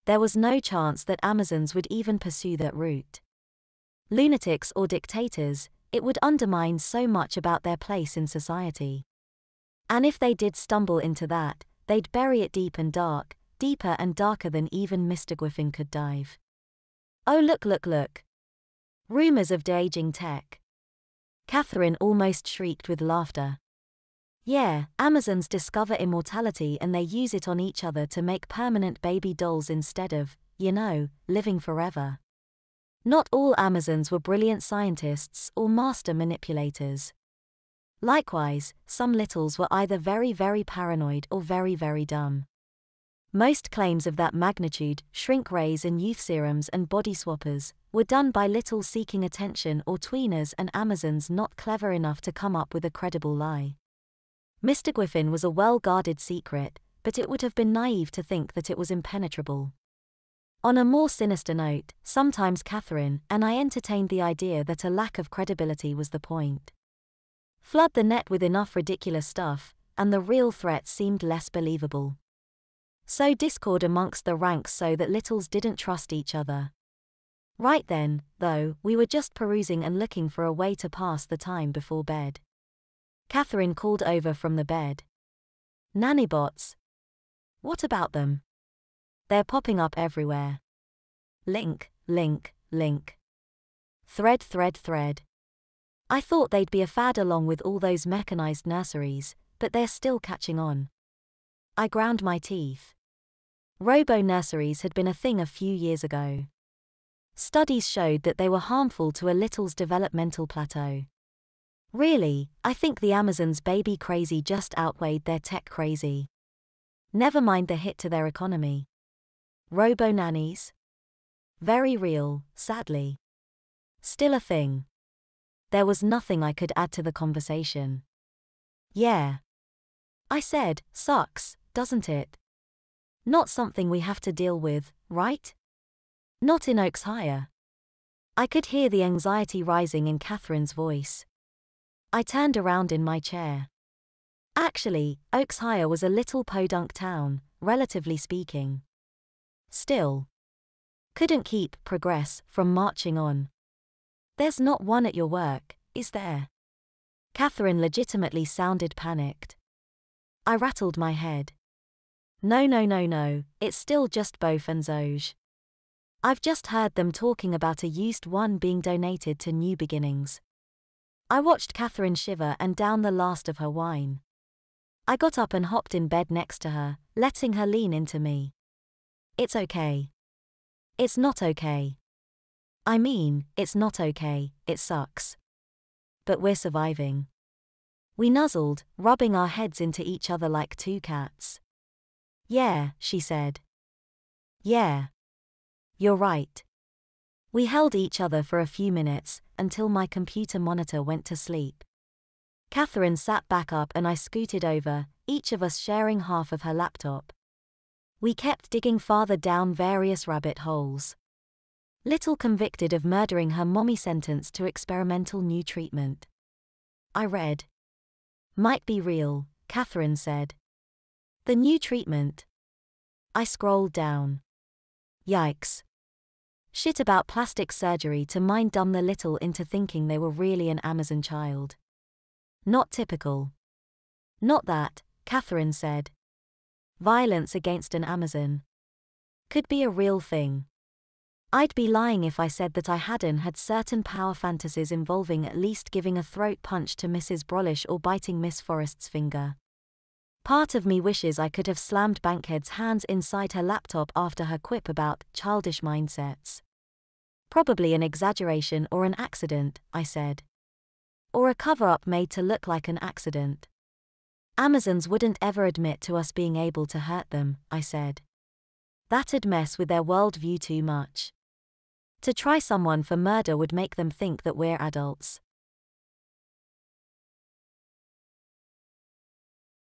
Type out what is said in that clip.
there was no chance that Amazons would even pursue that route. Lunatics or dictators, it would undermine so much about their place in society. And if they did stumble into that, they'd bury it deep and dark, deeper and darker than even Mr. Griffin could dive. Oh look look look. Rumors of de-aging tech. Catherine almost shrieked with laughter. Yeah, Amazons discover immortality and they use it on each other to make permanent baby dolls instead of, living forever. Not all Amazons were brilliant scientists or master manipulators. Likewise, some littles were either very very paranoid or very very dumb. Most claims of that magnitude, shrink rays and youth serums and body swappers, were done by littles seeking attention or tweeners and Amazons not clever enough to come up with a credible lie. Mr. Griffin was a well-guarded secret, but it would have been naive to think that it was impenetrable. On a more sinister note, sometimes Catherine and I entertained the idea that a lack of credibility was the point. Flood the net with enough ridiculous stuff, and the real threat seemed less believable. Sow discord amongst the ranks so that littles didn't trust each other. Right then, though, we were just perusing and looking for a way to pass the time before bed. Catherine called over from the bed. Nannybots. What about them? They're popping up everywhere. Link, link, link. Thread, thread, thread. I thought they'd be a fad along with all those mechanized nurseries, but they're still catching on. I ground my teeth. Robo-nurseries had been a thing a few years ago. Studies showed that they were harmful to a little's developmental plateau. Really, I think the Amazons' baby crazy just outweighed their tech crazy. Never mind the hit to their economy. Robo-nannies? Very real, sadly. Still a thing. There was nothing I could add to the conversation. Yeah. I said, sucks, doesn't it? Not something we have to deal with, right? Not in Oaks Higher. I could hear the anxiety rising in Catherine's voice. I turned around in my chair. Actually, Oaks Higher was a little podunk town, relatively speaking. Still. Couldn't keep progress from marching on. There's not one at your work, is there? Catherine legitimately sounded panicked. I rattled my head. No, it's still just Bof and Zoj. I've just heard them talking about a used one being donated to New Beginnings. I watched Catherine shiver and down the last of her wine. I got up and hopped in bed next to her, letting her lean into me. It's okay. It's not okay. I mean, it's not okay, it sucks. But we're surviving. We nuzzled, rubbing our heads into each other like two cats. Yeah, she said. Yeah. You're right. We held each other for a few minutes, until my computer monitor went to sleep. Catherine sat back up and I scooted over, each of us sharing half of her laptop. We kept digging farther down various rabbit holes. Little convicted of murdering her mommy sentenced to experimental new treatment. I read. Might be real, Catherine said. The new treatment. I scrolled down. Yikes. Shit about plastic surgery to mind-dumb the little into thinking they were really an Amazon child. Not typical. Not that, Catherine said. Violence against an Amazon could be a real thing. I'd be lying if I said that I hadn't had certain power fantasies involving at least giving a throat punch to Mrs. Brolish or biting Miss Forrest's finger. Part of me wishes I could have slammed Bankhead's hands inside her laptop after her quip about childish mindsets. Probably an exaggeration or an accident, I said. Or a cover-up made to look like an accident. Amazons wouldn't ever admit to us being able to hurt them, I said. That'd mess with their worldview too much. To try someone for murder would make them think that we're adults.